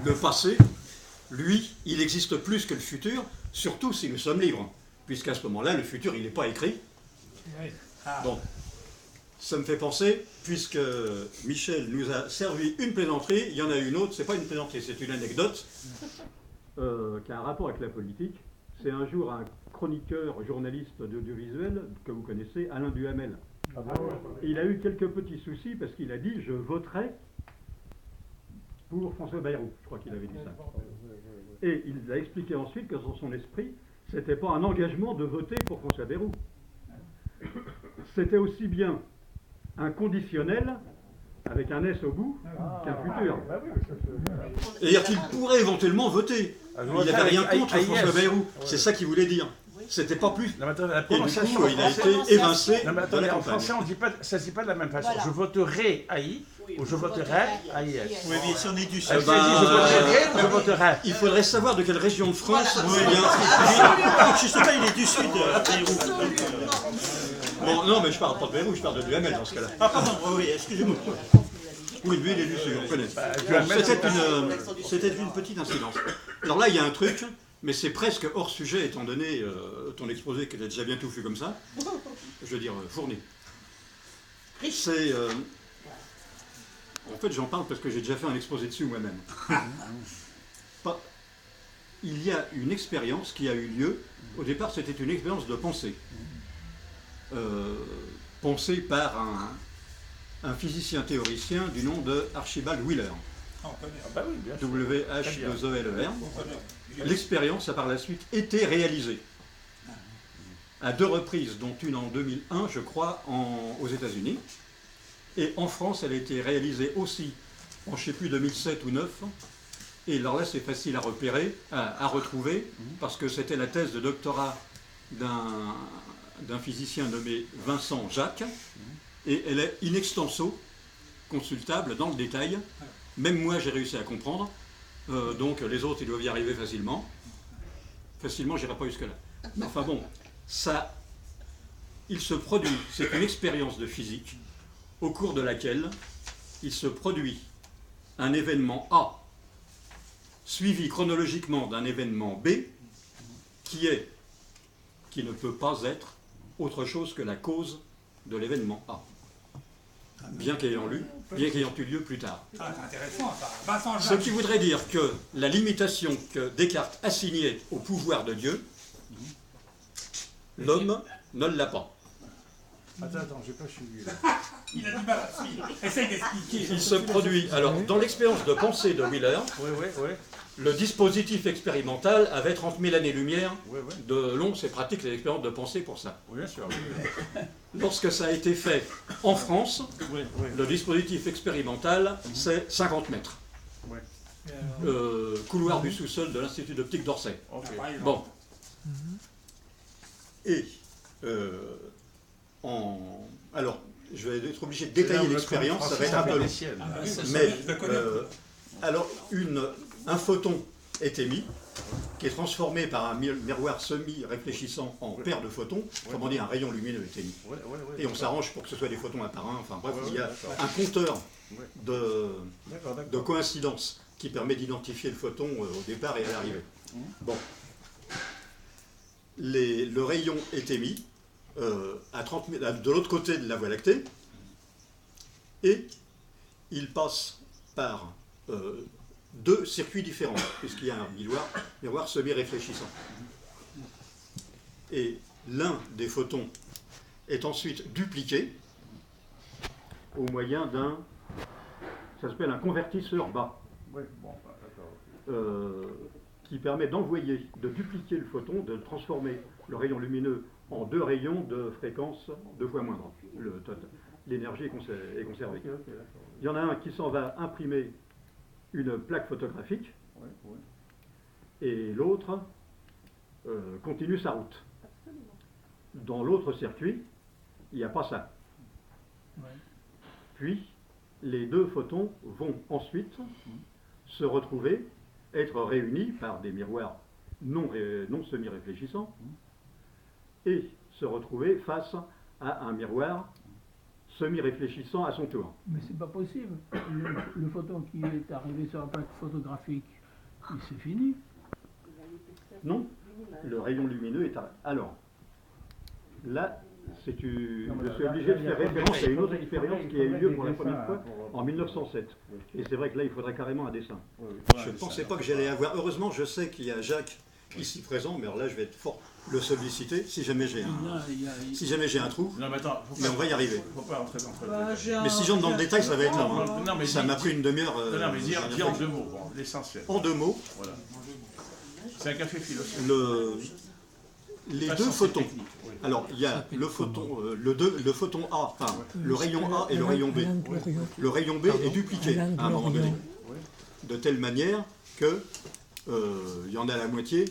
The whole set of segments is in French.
le passé, lui, il existe plus que le futur, surtout si nous sommes libres, puisqu'à ce moment-là, le futur, il n'est pas écrit. Bon, ça me fait penser, puisque Michel nous a servi une plaisanterie, il y en a une autre, c'est pas une plaisanterie, c'est une anecdote, qui a un rapport avec la politique. C'est un jour un chroniqueur, journaliste d'audiovisuel, que vous connaissez, Alain Duhamel. Et il a eu quelques petits soucis parce qu'il a dit « je voterai pour François Bayrou ». Je crois qu'il avait dit ça. Et il a expliqué ensuite que dans son esprit, c'était pas un engagement de voter pour François Bayrou. C'était aussi bien un conditionnel avec un S au bout qu'un futur. C'est-à-dire qu'il pourrait éventuellement voter. Il n'avait rien contre François Bayrou. C'est ça qu'il voulait dire. C'était pas plus. Et du coup, il a été évincé de la campagne. En français, ça ne se dit pas de la même façon. Voilà. Je voterai AI ou je voterai AIS. Oui, mais si on est du sud. Je voterai. Il faudrait savoir de quelle région de France il vient. Je sais pas, il est du sud, Bayrou. Bon, non, mais je parle pas de Bayrou, je parle de Duhamel dans ce cas-là. Ah, pardon, oui, excusez-moi. Oui, lui, il est du sud, on connaît. C'était une petite incidence. Alors là, il y a un truc, mais c'est presque hors sujet, étant donné ton exposé qui était déjà bien touffu comme ça. Je veux dire, fourni. C'est... en fait, j'en parle parce que j'ai déjà fait un exposé dessus moi-même. Il y a une expérience qui a eu lieu. Au départ, c'était une expérience de pensée. Pensée par un physicien théoricien du nom de Archibald Wheeler. W-H-2-O-L-E-R. L'expérience a par la suite été réalisée à 2 reprises, dont une en 2001, je crois, aux États-Unis. Et en France, elle a été réalisée aussi en, je ne sais plus, 2007 ou 2009. Et alors là, c'est facile à repérer, à retrouver, parce que c'était la thèse de doctorat d'un physicien nommé Vincent Jacques, et elle est in extenso consultable dans le détail. Même moi, j'ai réussi à comprendre, donc les autres, ils doivent y arriver facilement. Facilement, j'irai pas jusque-là. Mais enfin bon, ça, il se produit, c'est une expérience de physique, au cours de laquelle il se produit un événement A, suivi chronologiquement d'un événement B, qui ne peut pas être autre chose que la cause de l'événement A, bien qu'ayant eu lieu plus tard. Ah, c'est intéressant ça. Ce qui voudrait dire que la limitation que Descartes assignait au pouvoir de Dieu, l'homme ne l'a pas. Attends, j'ai pas suivi là. Il a du mal à suivre. Essaye d'expliquer. Il se produit, alors dans l'expérience de pensée de Wheeler, le dispositif expérimental avait 30 000 années-lumière de long, c'est pratique les expériences de pensée pour ça. Oui, bien sûr. Lorsque ça a été fait en France, le dispositif expérimental, c'est 50 mètres. Couloir du sous-sol de l'Institut d'optique d'Orsay. Bon. Et, alors, je vais être obligé de détailler l'expérience, ça va être un peu long. Mais, alors, un photon est émis, qui est transformé par un miroir semi-réfléchissant en paire de photons, autrement dit un rayon lumineux est émis. Et on s'arrange pour que ce soit des photons un par un, enfin bref, il y a un compteur de coïncidence qui permet d'identifier le photon au départ et à l'arrivée. Bon. Le rayon est émis à 30 mètres, de l'autre côté de la Voie lactée, et il passe par 2 circuits différents, puisqu'il y a un miroir semi-réfléchissant. Et l'un des photons est ensuite dupliqué au moyen ça s'appelle un convertisseur bas, qui permet de dupliquer le photon, de transformer le rayon lumineux en 2 rayons de fréquence 2 fois moindre. L'énergie est conservée. Il y en a un qui s'en va imprimer une plaque photographique, et l'autre continue sa route. Dans l'autre circuit, il n'y a pas ça. Puis, les 2 photons vont ensuite se retrouver, être réunis par des miroirs non semi-réfléchissants, et se retrouver face à un miroir semi-réfléchissant à son tour. Mais c'est pas possible. Le photon qui est arrivé sur la plaque photographique, c'est fini. Non, le rayon lumineux est à... Alors, là, je suis obligé de faire référence à une autre expérience qui a eu lieu pour la première fois en 1907. Et c'est vrai que là, il faudrait carrément un dessin. Je ne pensais pas que j'allais avoir... Heureusement, je sais qu'il y a Jacques ici présent, mais alors là, je vais être fort le solliciter si jamais j'ai un trou. Non, mais attends, mais on va y arriver. Faut pas rentrer dans le Mais si j'entre dans le détail, ça va être long. Hein. Non, mais ça m'a pris une demi-heure. Non, mais dis en 2 mots, bon, l'essentiel. En 2 mots. Voilà. C'est un café philosophique. Les deux photons. Oui. Alors, il y a le photon, le photon A, enfin, le rayon A et le rayon B. Le rayon B est dupliqué à un moment donné. De telle manière que il y en a la moitié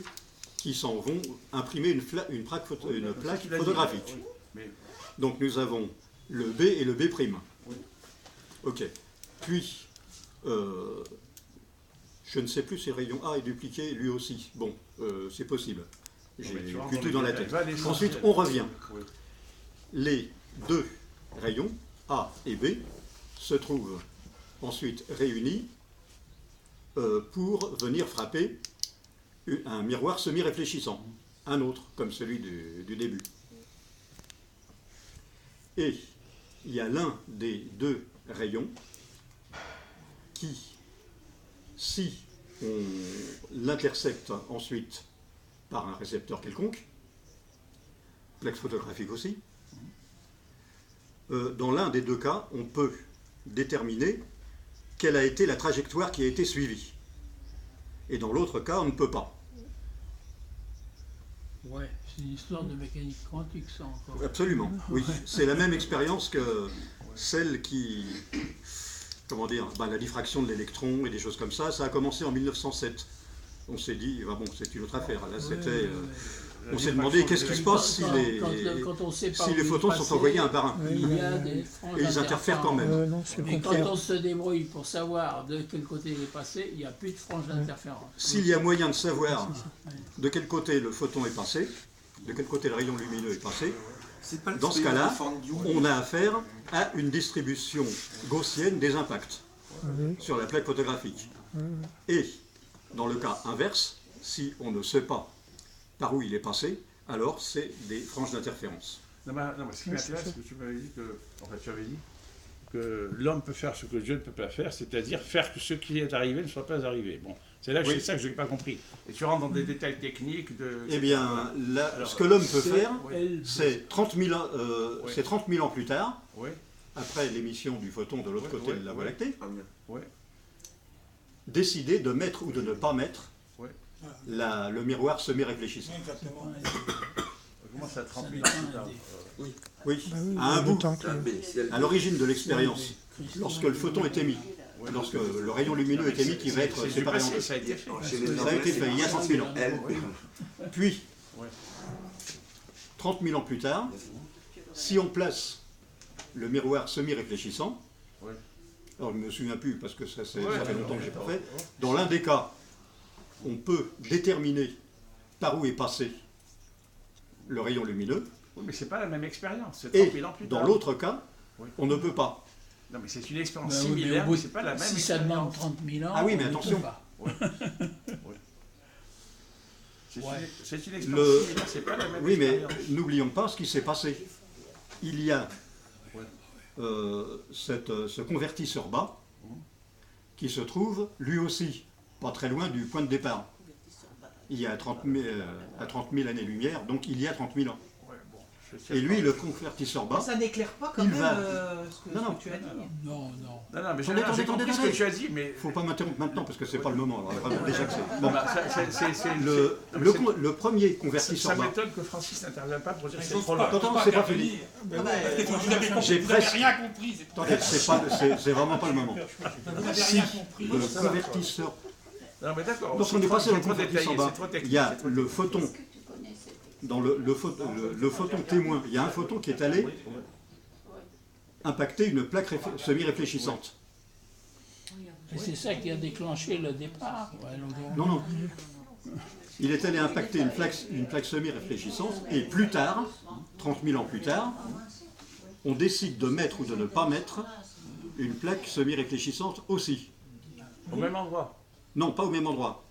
qui s'en vont imprimer une plaque photographique. Donc nous avons le B et le B'. Ok. Puis, je ne sais plus si le rayon A est dupliqué lui aussi. Bon, c'est possible. J'ai plus tout dans la tête. Ensuite, on revient. Les deux rayons, A et B, se trouvent ensuite réunis pour venir frapper un miroir semi-réfléchissant, un autre, comme celui du début. Et il y a l'un des deux rayons qui, si on l'intercepte ensuite par un récepteur quelconque, plaque photographique aussi, dans l'un des deux cas, on peut déterminer quelle a été la trajectoire qui a été suivie. Et dans l'autre cas, on ne peut pas. Ouais, c'est une histoire de mécanique quantique, ça encore. Absolument, oui. C'est la même expérience que celle qui... Comment dire, la diffraction de l'électron et des choses comme ça. Ça a commencé en 1907. On s'est dit, bon, c'est une autre affaire. Là, c'était... On s'est demandé qu'est-ce qui se passe si les photons sont envoyés un par un. Il y a des franges et ils interfèrent quand même. Mais quand on se débrouille pour savoir de quel côté il est passé, il n'y a plus de franges d'interférence. S'il y a moyen de savoir de quel côté le photon est passé, de quel côté le rayon lumineux est passé, dans ce cas-là, on a affaire à une distribution gaussienne des impacts sur la plaque photographique. Et dans le cas inverse, si on ne sait pas par où il est passé, alors c'est des franges d'interférence. Non, mais ce qui m'intéresse, c'est que tu m'avais dit que l'homme peut faire ce que Dieu ne peut pas faire, c'est-à-dire faire que ce qui est arrivé ne soit pas arrivé. Bon, c'est là que c'est ça que je n'ai pas compris. Et tu rentres dans des détails techniques de... Eh bien, là, alors, ce que l'homme peut faire, c'est 30 000 ans plus tard, après l'émission du photon de l'autre côté de la Voie lactée, décider de mettre ou de ne pas mettre le miroir semi-réfléchissant. Comment ça, 30 000 ans plus tard? Oui, à un bout, à l'origine de l'expérience, lorsque le photon est émis, lorsque le rayon lumineux est émis qui va être séparé en deux. Ça a été fait il y a 30 000 ans. Puis, 30 000 ans plus tard, si on place le miroir semi-réfléchissant, alors je ne me souviens plus parce que ça fait longtemps que je n'ai pas fait, dans l'un des cas, on peut déterminer par où est passé le rayon lumineux. Oui, mais ce n'est pas la même expérience, c'est 30 000 ans plus tard. Et dans l'autre cas, on ne peut pas. Non, mais c'est une expérience similaire, mais ce n'est pas la même expérience. Si ça demande 30 000 ans, ah oui, mais attention. C'est une expérience similaire, ce n'est pas la même expérience. Mais n'oublions pas ce qui s'est passé. Il y a ce convertisseur bas qui se trouve, lui aussi, pas très loin du point de départ. Il y a 30 000 années-lumière, donc il y a 30 000 ans. Et lui, le convertisseur bas... Ça n'éclaire pas quand même ce que tu as dit. Non. Non, mais j'ai compris ce que tu as dit, mais... Il ne faut pas m'interrompre maintenant, parce que ce n'est pas le moment. Alors, vraiment, déjà que c'est... Le premier convertisseur bas... Ça m'étonne que Francis n'intervienne pas pour dire que c'est trop long. Attends, c'est pas fini. J'ai presque rien compris. T'inquiète, c'est vraiment pas le moment. Si le convertisseur... Non, mais d'accord. Lorsqu'on est passé dans le convertisseur bas, il y a le photon... Dans le photon témoin, il y a un photon qui est allé impacter une plaque semi-réfléchissante. Et c'est ça qui a déclenché le départ. Non. Il est allé impacter une plaque semi-réfléchissante et plus tard, 30 000 ans plus tard, on décide de mettre ou de ne pas mettre une plaque semi-réfléchissante aussi. Au même endroit. Non, pas au même endroit.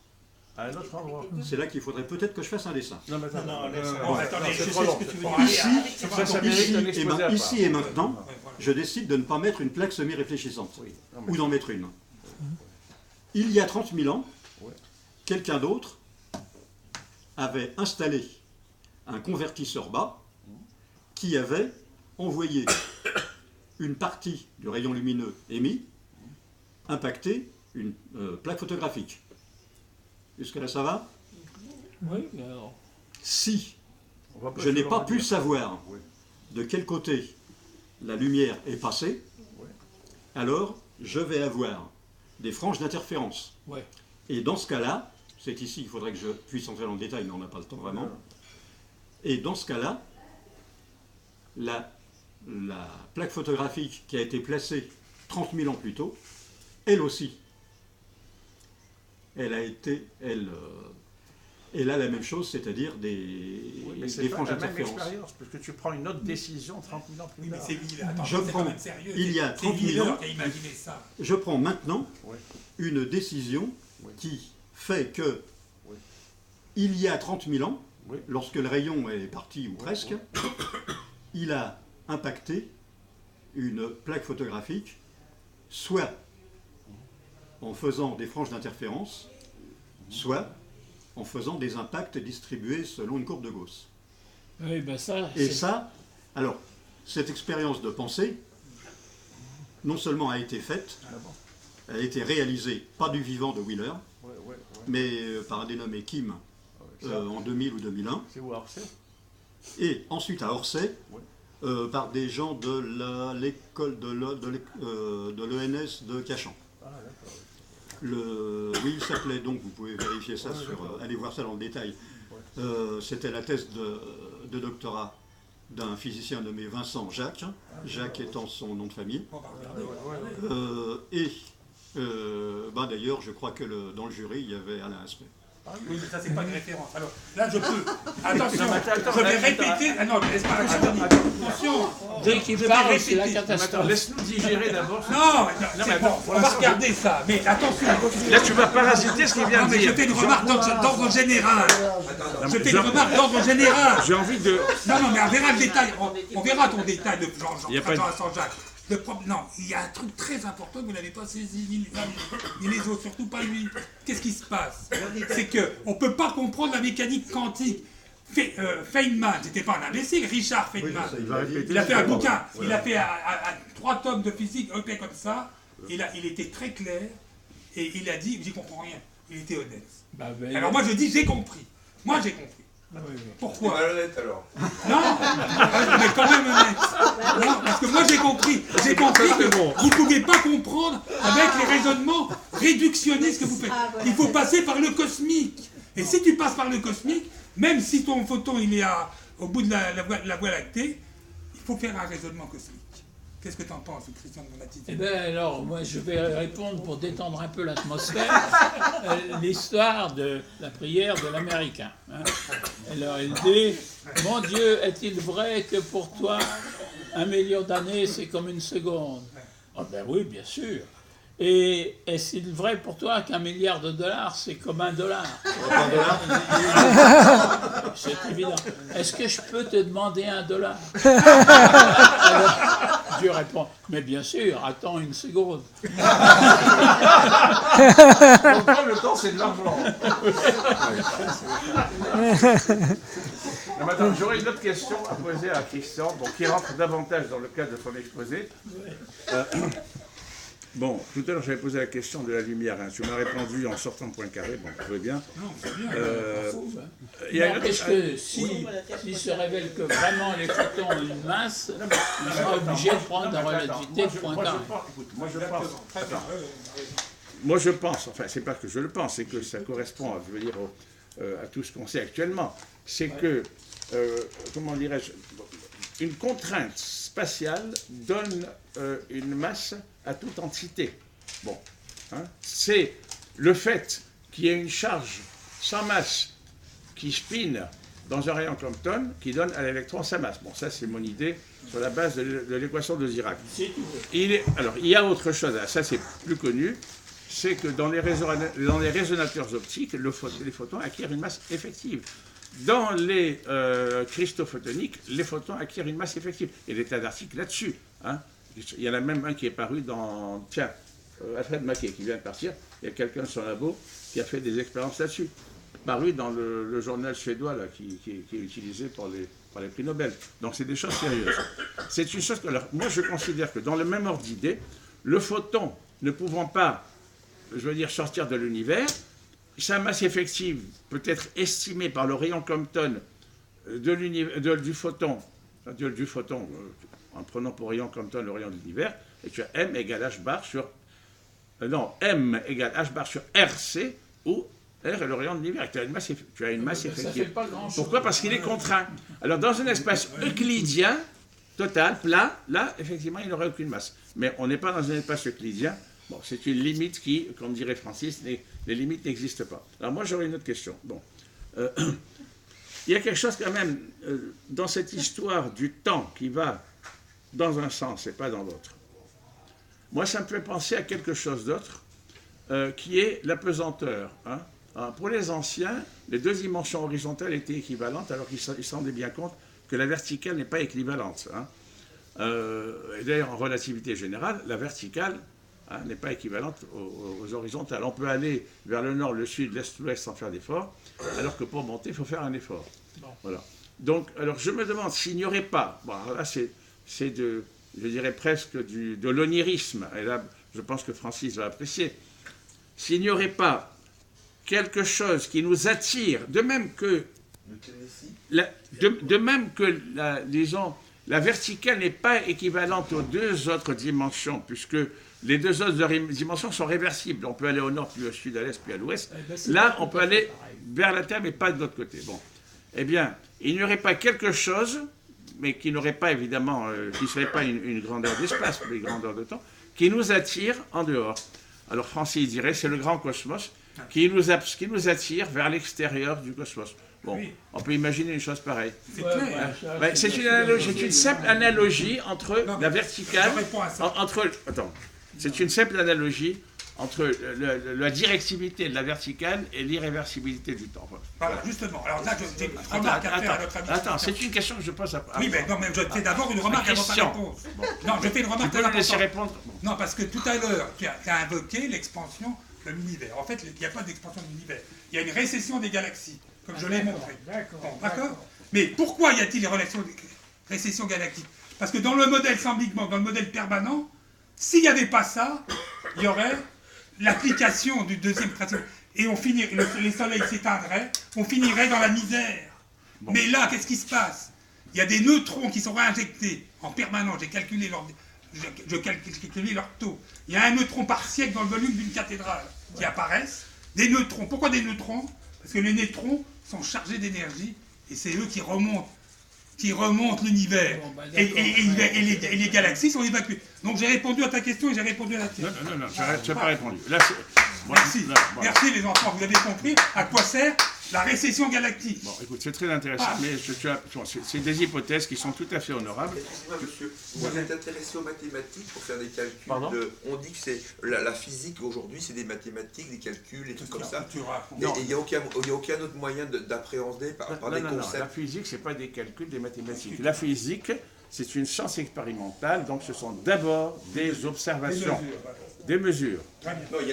À un autre endroit. C'est là qu'il faudrait peut-être que je fasse un dessin. Non, mais attends. Non, laisse- Bon, attendez, je c'est sais trop ce long. que tu veux Bon, dire. Ça mérite un exposé à part. Ici et maintenant, je décide de ne pas mettre une plaque semi-réfléchissante. Oui. Non, mais- Ou d'en mettre une. Il y a 30 000 ans, Ouais. quelqu'un d'autre avait installé un convertisseur bas qui avait envoyé une partie du rayon lumineux émis impacter une plaque photographique. Jusque-là, ça va? Oui, alors. Si On va je n'ai toujours pas en pu dire. savoir Oui. de quel côté la lumière est passée, Ouais. alors je vais avoir des franges d'interférence. Ouais. Et dans ce cas-là, c'est ici qu'il faudrait que je puisse entrer dans le détail, mais on n'a pas le temps vraiment. Et dans ce cas-là, la plaque photographique qui a été placée 30 000 ans plus tôt, elle aussi, elle a la même chose, c'est-à-dire Oui, mais c'est des pas franges la même d'interférence. expérience, parce que tu prends une autre décision 30 000 ans plus Oui, mais tard. c'est Wheeler. Attends, Je c'est prends- quand même sérieux. il y a C'est 30 000 Wheeler ans. qui a imaginé ça. Je prends maintenant Ouais. une décision Oui. qui fait que, Oui. il y a 30 000 ans, Oui. lorsque le rayon est parti, ou presque, il a impacté une plaque photographique, soit en faisant des franges d'interférence, soit en faisant des impacts distribués selon une courbe de Gauss. Oui, ben ça. Et c'est- ça, alors, cette expérience de pensée, non seulement a été faite, elle a été réalisée, pas du vivant de Wheeler, Ouais. mais par un dénommé Kim en 2000 ou 2001, C'est où Orsay? et ensuite à Orsay, Ouais. par des gens de l'école de l'ENS de Cachan. Ah, d'accord. Oui, il s'appelait donc, vous pouvez vérifier ça, allez voir ça dans le détail. C'était la thèse de doctorat d'un physicien nommé Vincent Jacques, Jacques étant son nom de famille. On va regarder. D'ailleurs, je crois que dans le jury, il y avait Alain Aspect. Oui, mais ça, c'est pas une référence. Alors, là, je peux. Attention, Non, mais attends, je vais attends, répéter. Ah non, laisse pas attention. Dès qu'il Je vais parle, c'est la répéter. Attends, catastrophe. laisse-nous digérer d'abord. Non, mais c'est attends, bon, pour on va l'instant, regarder ça. Mais attention. Là, tu vas parasiter ce qu'il vient Non, de mais je dire. fais une remarque d'ordre général. Je fais une remarque d'ordre général. J'ai envie de... Non, mais on verra le détail. On verra ton détail de Jean Il y a pas de- Saint-Jacques. Non, il y a un truc très important que vous n'avez pas saisi, ni les uns ni les autres, surtout pas lui. Qu'est-ce qui se passe? C'est qu'on ne peut pas comprendre la mécanique quantique. Feynman, c'était pas un imbécile, Richard Feynman. Il a fait un bouquin, il a fait 3 tomes de physique, comme ça. Il était très clair et il a dit, j'y comprends rien. Il était honnête. Bah, ben, Alors moi je dis, j'ai compris. Moi j'ai compris. Pourquoi? Malhonnête alors. Non, mais quand même honnête. Non, parce que moi j'ai compris. J'ai compris que vous ne pouvez pas comprendre avec les raisonnements réductionnistes que vous faites. Il faut passer par le cosmique. Et si tu passes par le cosmique, même si ton photon il est au bout de la voie lactée, il faut faire un raisonnement cosmique. Qu'est-ce que tu en penses, Christian, de mon attitude? Eh bien, alors, moi, je vais répondre pour détendre un peu l'atmosphère. L'histoire de la prière de l'Américain. Hein. Alors, il dit, mon Dieu, est-il vrai que pour toi, 1 million d'années, c'est comme une seconde? Ah ben oui, bien sûr. Et est-il vrai pour toi qu'1 milliard de dollars, c'est comme $1? C'est évident. Est-ce que je peux te demander $1? Alors, Dieu répond, mais bien sûr, attends une seconde. Pourquoi le temps, c'est de l'argent? Non, mais attends, j'aurais une autre question à poser à Christian, bon, qui rentre davantage dans le cadre de son exposé. Bon, tout à l'heure, j'avais posé la question de la lumière. Hein. Tu m'as répondu en sortant de Poincaré, bon, très bien. Il y a une autre- Est-ce que s'il se révèle que vraiment les photons ont une masse, il sera obligé de prendre la relativité de Poincaré? Moi je pense, enfin c'est pas que je le pense, c'est que ça correspond, je veux dire, à tout ce qu'on sait actuellement. C'est que, comment dirais-je, une contrainte spatiale donne une masse à toute entité. Bon, hein, c'est le fait qu'il y ait une charge sans masse qui spinne dans un rayon Compton qui donne à l'électron sa masse. Bon, ça c'est mon idée sur la base de l'équation de Dirac. Alors, il y a autre chose, ça c'est plus connu, c'est que dans les résonateurs optiques, les photons acquièrent une masse effective. Dans les cristaux photoniques, les photons acquièrent une masse effective. Il y a des tas d'articles là-dessus. Hein. Il y en a même un qui est paru dans... Tiens, Alfred Maquet, qui vient de partir, il y a quelqu'un de son labo qui a fait des expériences là-dessus. Paru dans le journal suédois là, qui est utilisé pour les prix Nobel. Donc c'est des choses sérieuses. C'est une chose que... Alors, moi je considère que dans le même ordre d'idée, le photon ne pouvant pas, je veux dire, sortir de l'univers, sa masse effective peut être estimée par le rayon Compton du photon, en prenant pour rayon Compton le rayon de l'univers, et tu as M égale H bar sur... M égale H bar sur RC, où R est le rayon de l'univers. Tu as une masse effective. Pourquoi? Parce qu'il est contraint. Alors dans un espace euclidien, total, plat, là, effectivement, il n'aurait aucune masse. Mais on n'est pas dans un espace euclidien. Bon, c'est une limite qui, comme dirait Francis, les limites n'existent pas. Alors moi, j'aurais une autre question. Bon, il y a quelque chose quand même dans cette histoire du temps qui va dans un sens et pas dans l'autre. Moi, ça me fait penser à quelque chose d'autre, qui est la pesanteur. Hein. Alors, pour les anciens, les deux dimensions horizontales étaient équivalentes, alors qu'ils se rendaient bien compte que la verticale n'est pas équivalente. Hein. Et d'ailleurs, en relativité générale, la verticale n'est pas équivalente aux horizontales. On peut aller vers le nord, le sud, l'est, l'ouest sans faire d'effort, alors que pour monter, il faut faire un effort. Bon. Voilà. Donc, alors je me demande s'il n'y aurait pas, bon, alors là c'est je dirais presque de l'onirisme, et là je pense que Francis va apprécier, s'il n'y aurait pas quelque chose qui nous attire, de même que disons, la verticale n'est pas équivalente aux deux autres dimensions, puisque les deux autres dimensions sont réversibles. On peut aller au nord, puis au sud, à l'est, puis à l'ouest. Là, on peut aller vers la Terre, mais pas de l'autre côté. Bon. Eh bien, il n'y aurait pas quelque chose, mais qui n'aurait pas, évidemment, qui ne serait pas une grandeur d'espace, mais une grandeur de temps, qui nous attire en dehors. Alors, Francis dirait, c'est le grand cosmos qui nous attire vers l'extérieur du cosmos. Bon, oui. On peut imaginer une chose pareille. C'est clair. C'est une analogie, c'est une simple analogie entre la verticale, c'est une simple analogie entre la directivité de la verticale et l'irréversibilité du temps. Voilà, justement. Alors là, j'ai une remarque à faire à notre ami. Attends, c'est une question que je pose à... Oui, mais non, mais je fais d'abord une remarque avant ta réponse. Bon. Non, je fais une remarque avant ta laisser répondre. Non, parce que tout à l'heure, tu as invoqué l'expansion de l'univers. En fait, il n'y a pas d'expansion de l'univers. Il y a une récession des galaxies, comme je l'ai montré. D'accord. Mais pourquoi y a-t-il des récessions galactiques? Parce que dans le modèle sans Big Bang, dans le modèle permanent, s'il n'y avait pas ça, il y aurait l'application du deuxième principe. Et on finirait, les soleils s'éteindraient, on finirait dans la misère. Bon. Mais là, qu'est-ce qui se passe? Il y a des neutrons qui sont réinjectés en permanence. J'ai calculé leur taux. Il y a un neutron par siècle dans le volume d'une cathédrale qui apparaissent. Des neutrons. Pourquoi des neutrons? Parce que les neutrons sont chargés d'énergie et c'est eux qui remontent l'univers. Bon, et les galaxies sont évacuées. Donc j'ai répondu à ta question et j'ai répondu à la tienne. Non, tu n'as pas répondu. Là, merci. Merci les enfants, vous avez compris à quoi sert la récession galactique. Bon, écoute, c'est très intéressant, mais c'est des hypothèses qui sont tout à fait honorables. Excusez-moi, monsieur, vous êtes intéressé aux mathématiques pour faire des calculs. On dit que c'est la physique aujourd'hui, c'est des mathématiques, des calculs, des trucs comme ça. Et il n'y a aucun autre moyen d'appréhender par des concepts. Non, la physique, c'est pas des calculs, des mathématiques. La physique, c'est une science expérimentale, donc ce sont d'abord des observations. Des mesures.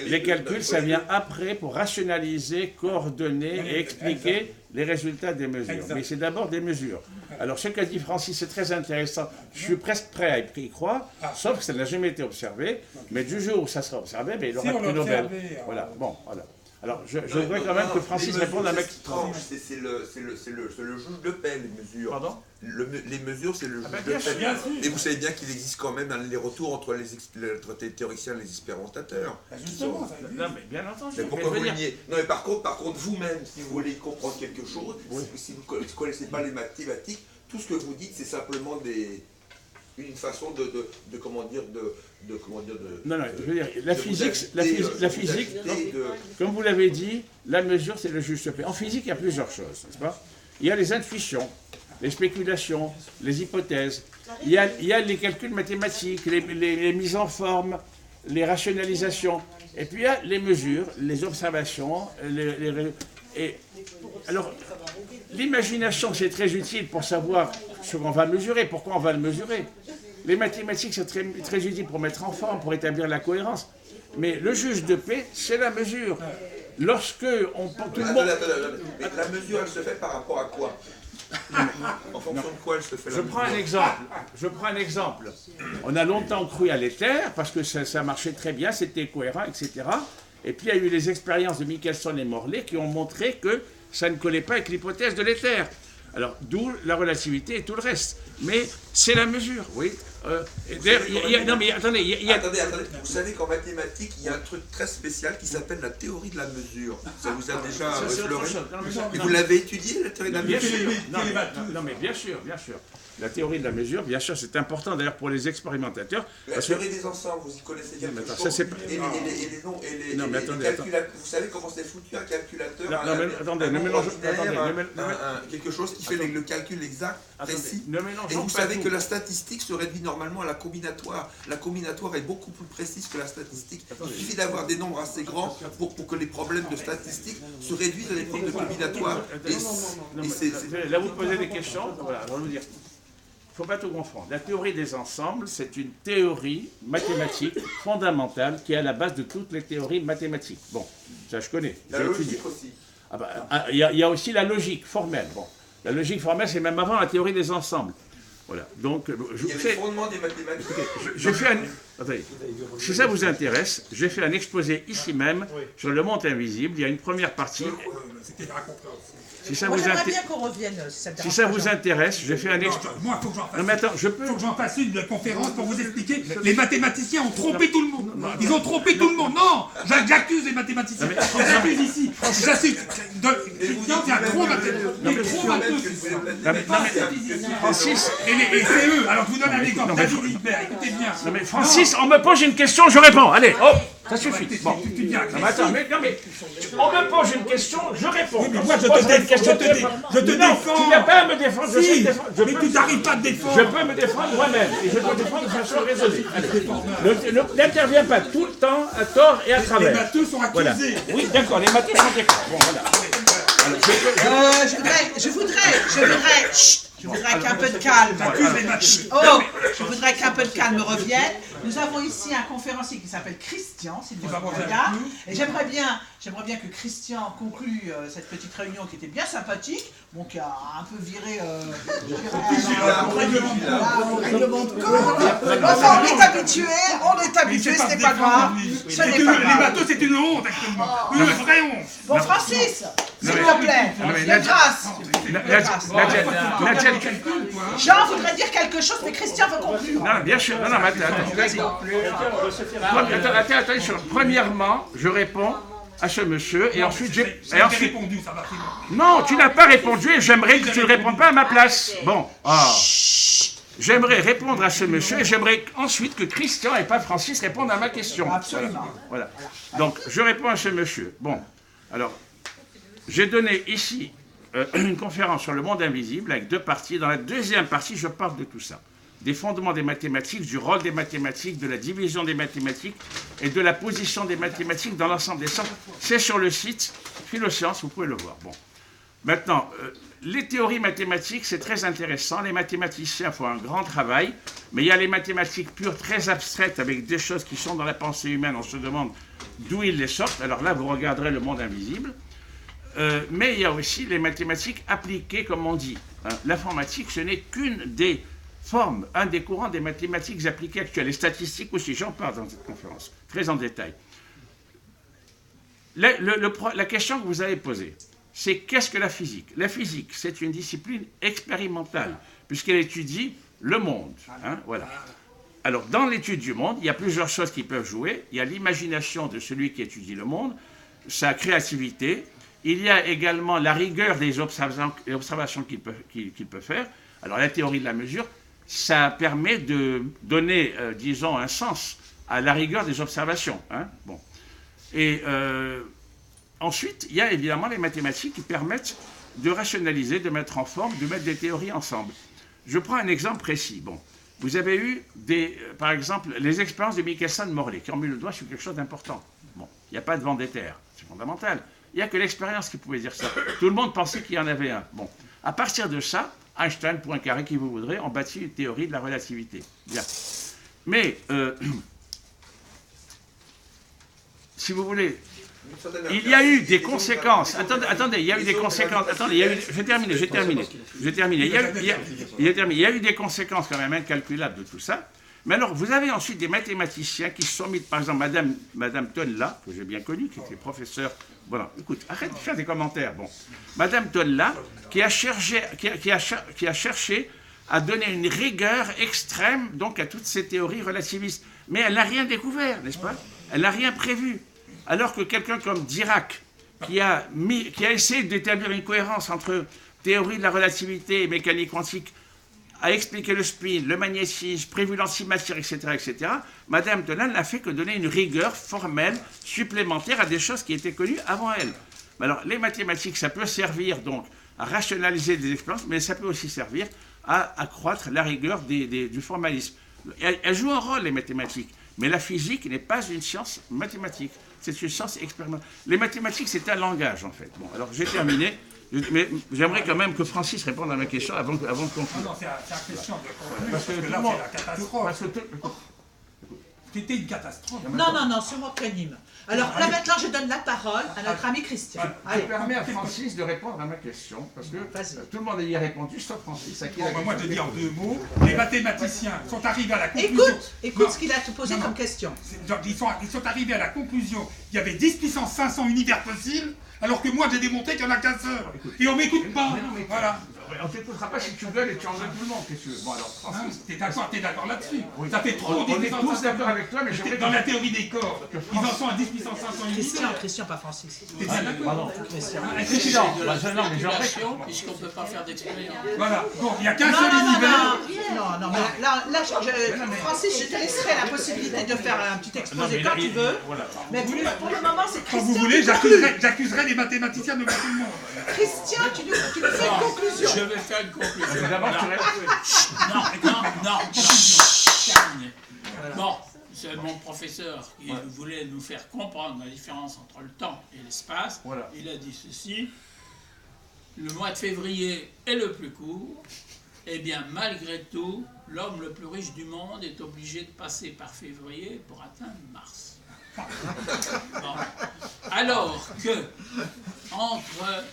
Les calculs, ça vient après pour rationaliser, coordonner et expliquer les résultats des mesures. Mais c'est d'abord des mesures. Alors, ce qu'a dit Francis, c'est très intéressant. Je suis presque prêt à y croire, sauf que ça n'a jamais été observé. Mais du jour où ça sera observé, il aura le prix Nobel. Voilà. Bon, voilà. Alors, je voudrais quand même que Francis réponde à ma question. C'est le juge de paix, les mesures. Pardon? Les mesures, c'est le juge de paix. Et vous savez bien qu'il existe quand même les retours entre les théoriciens et les expérimentateurs. Justement, non, mais bien entendu. Mais pourquoi vous le niez? Non, mais par contre, vous-même, si vous voulez comprendre quelque chose, si vous ne connaissez pas les mathématiques, tout ce que vous dites, c'est simplement une façon Non, je veux dire, la physique, comme vous l'avez dit, la mesure, c'est le juste fait. En physique, il y a plusieurs choses, n'est-ce pas? il y a les intuitions, les spéculations, les hypothèses. Il y a les calculs mathématiques, les mises en forme, les rationalisations. Et puis il y a les mesures, les observations. Alors, l'imagination, c'est très utile pour savoir ce qu'on va mesurer, pourquoi on va le mesurer. Les mathématiques, c'est très, très utile pour mettre en forme, pour établir la cohérence. Mais le juge de paix, c'est la mesure. Lorsque on... Tout le monde... Mais la mesure, elle se fait par rapport à quoi? En fonction de quoi elle se fait la mesure? Je prends un exemple. On a longtemps cru à l'éther, parce que ça marchait très bien, c'était cohérent, etc. Et puis il y a eu les expériences de Michelson et Morley qui ont montré que ça ne collait pas avec l'hypothèse de l'éther. Alors, d'où la relativité et tout le reste. Mais c'est la mesure, oui. Non, mais attendez, Attendez, vous savez qu'en mathématiques, il y a un truc très spécial qui s'appelle la théorie de la mesure. Ça vous a déjà effleuré? Et vous l'avez étudié, la théorie de la mesure? Non, mais bien sûr. La théorie de la mesure, bien sûr, c'est important d'ailleurs pour les expérimentateurs. La théorie des ensembles, vous y connaissez quelque chose? Et les noms, et les calculateurs. Vous savez comment c'est foutu un calculateur? Attendez, quelque chose qui fait le calcul exact, précis. Et vous savez que la statistique se réduit normalement à la combinatoire. La combinatoire est beaucoup plus précise que la statistique. Il suffit d'avoir des nombres assez grands pour que les problèmes de statistique se réduisent à des problèmes de combinatoire. Là, vous posez des questions. Voilà, on va vous dire. Il ne faut pas tout confondre. La théorie des ensembles, c'est une théorie mathématique fondamentale qui est à la base de toutes les théories mathématiques. Bon, ça je connais. La logique aussi. Il y a aussi la logique formelle. Bon, la logique formelle, c'est même avant la théorie des ensembles. Voilà. Donc, il y a les fondements des mathématiques. Attendez, si ça vous intéresse, j'ai fait un exposé ici même sur le monde invisible. Il y a une première partie. Si ça vous intéresse, je fais un exposé. Moi, il faut que j'en fasse une conférence pour vous expliquer. Les mathématiciens ont trompé tout le monde. Ils ont trompé tout le monde. Non, j'accuse les mathématiciens. J'accuse ici. J'accuse. Christian, c'est un gros mathématicien. Francis. Et c'est eux. Alors, je vous donne un exemple. David Hilbert, écoutez bien. Non, mais Francis, on me pose une question, je réponds. Allez, hop, ça suffit. Bon. Attends, mais on me pose une question, je réponds. Moi, je te défends. Tu n'as pas à me défendre. Si, mais tu n'arrives pas à te défendre. Je peux me défendre moi-même. Et je peux me défendre de façon raisonnée. N'interviens pas tout le temps à tort et à travers. Les matheux sont accusés. Voilà. Oui, d'accord, les matheux sont accusés. Bon, voilà. Je voudrais qu'un peu de calme. Je voudrais qu'un peu de calme revienne. Nous avons ici un conférencier qui s'appelle Christian, s'il vous plaît. Et j'aimerais bien que Christian conclue cette petite réunion qui était bien sympathique, bon, qui a un peu viré au règlement de compte. Enfin, on est habitué, ce n'est pas grave. Les bateaux, c'est une honte actuellement. Une vraie honte. Bon, Francis, s'il vous plaît, de grâce. Jean voudrait dire quelque chose, mais Christian veut conclure. Non, bien sûr. Non, mais attends. Premièrement, je réponds à ce monsieur et ensuite j'ai répondu, ça va très bien. Non, tu n'as pas répondu et j'aimerais que tu ne répondes pas à ma place. Bon. J'aimerais répondre à ce monsieur et j'aimerais ensuite que Christian et pas Francis répondent à ma question. Absolument. Voilà. Donc, je réponds à ce monsieur. Bon. Alors, j'ai donné ici une conférence sur le monde invisible avec 2 parties. Dans la deuxième partie, je parle de tout ça. Des fondements des mathématiques, du rôle des mathématiques, de la division des mathématiques et de la position des mathématiques dans l'ensemble des sciences. C'est sur le site Philosciences, vous pouvez le voir. Bon. Maintenant, les théories mathématiques, c'est très intéressant. Les mathématiciens font un grand travail, mais il y a les mathématiques pures, très abstraites, avec des choses qui sont dans la pensée humaine. On se demande d'où ils les sortent. Alors là, vous regarderez le monde invisible. Mais il y a aussi les mathématiques appliquées, comme on dit. L'informatique, ce n'est qu'une des formes, un des courants des mathématiques appliquées actuelles. Les statistiques aussi, j'en parle dans cette conférence, très en détail. La question que vous avez posée, c'est qu'est-ce que la physique? La physique, c'est une discipline expérimentale, puisqu'elle étudie le monde. Voilà. Alors, dans l'étude du monde, il y a plusieurs choses qui peuvent jouer. Il y a l'imagination de celui qui étudie le monde, sa créativité. Il y a également la rigueur des observations qu'il peut faire. Alors, la théorie de la mesure, ça permet de donner, disons, un sens à la rigueur des observations. Bon. Et ensuite, il y a évidemment les mathématiques qui permettent de rationaliser, de mettre en forme, de mettre des théories ensemble. Je prends un exemple précis. Bon, vous avez eu, par exemple, les expériences de Michelson-Morley, qui ont mis le doigt sur quelque chose d'important. Bon, il n'y a pas de vent d'éther, c'est fondamental. Il n'y a que l'expérience qui pouvait dire ça. Tout le monde pensait qu'il y en avait un. Bon, à partir de ça, Einstein, Poincaré, qui vous voudrez, ont bâti une théorie de la relativité. Bien. Mais, si vous voulez, il y a eu des conséquences. Attendez, il y a eu des conséquences. Attendez, j'ai terminé. Il y a eu des conséquences quand même incalculables de tout ça. Mais alors, vous avez ensuite des mathématiciens qui se sont mis, par exemple, Madame Tonla, que j'ai bien connue, qui était professeure. Voilà, écoute, arrête de faire des commentaires. Bon, Madame Tonla, qui a cherché à donner une rigueur extrême donc à toutes ces théories relativistes. Mais elle n'a rien découvert, n'est-ce pas? Elle n'a rien prévu. Alors que quelqu'un comme Dirac, qui a essayé d'établir une cohérence entre théorie de la relativité et mécanique quantique, a expliqué le spin, le magnétisme, prévu l'antimatière, etc., etc., Madame Tonla n'a fait que donner une rigueur formelle supplémentaire à des choses qui étaient connues avant elle. Alors, les mathématiques, ça peut servir donc à rationaliser des expériences, mais ça peut aussi servir à accroître la rigueur du formalisme. Elles jouent un rôle, les mathématiques, mais la physique n'est pas une science mathématique, c'est une science expérimentale. Les mathématiques, c'est un langage, en fait. Bon, alors j'ai terminé, mais j'aimerais quand même que Francis réponde à ma question avant de conclure. Non, c'est une question de conclure, parce que là, c'est la catastrophe. C'était une catastrophe. Non, c'est moi qui anime. Alors là maintenant, je donne la parole à notre ami Christian. Je permets à Francis de répondre à ma question, parce que tout le monde a y répondu, sauf Francis. Moi, je dis en 2 mots, les mathématiciens sont arrivés à la conclusion... Écoute ce qu'il a posé comme question. Ils sont arrivés à la conclusion qu'il y avait 10 puissance 500 univers possibles, alors que moi, j'ai démontré qu'il n'y en a qu'un seul. Et on ne m'écoute pas. Voilà. On ne t'écoutera pas si tu gueules et tu en veux tout le monde, qu'est-ce que tu veux. Bon, alors, Francis. T'es d'accord là-dessus. Ça fait trop on est tous d'accord avec toi, mais j'aimerais... Dans la théorie des corps, ils en sont à 10 puissance 500 univers. Christian, pas Francis. T'es d'accord? Christian, puisqu'on ne peut pas faire d'expérience. Voilà. Bon, il n'y a qu'un seul univers. Non, mais là, Francis, je te laisserai la possibilité de faire un petit exposé quand tu veux. Mais pour le moment, c'est Christian. Quand vous voulez, j'accuserai les mathématiciens de mettre tout le monde. Christian, tu nous fais une conclusion. Je vais faire une conclusion. D'abord, tu Non, terminé. Bon, c'est mon professeur qui voulait nous faire comprendre la différence entre le temps et l'espace. Voilà. Il a dit ceci: le mois de février est le plus court, et bien malgré tout, l'homme le plus riche du monde est obligé de passer par février pour atteindre Mars. Bon. Alors que entre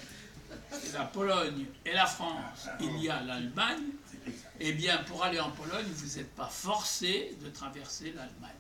la Pologne et la France, il y a l'Allemagne, eh bien, pour aller en Pologne, vous n'êtes pas forcé de traverser l'Allemagne.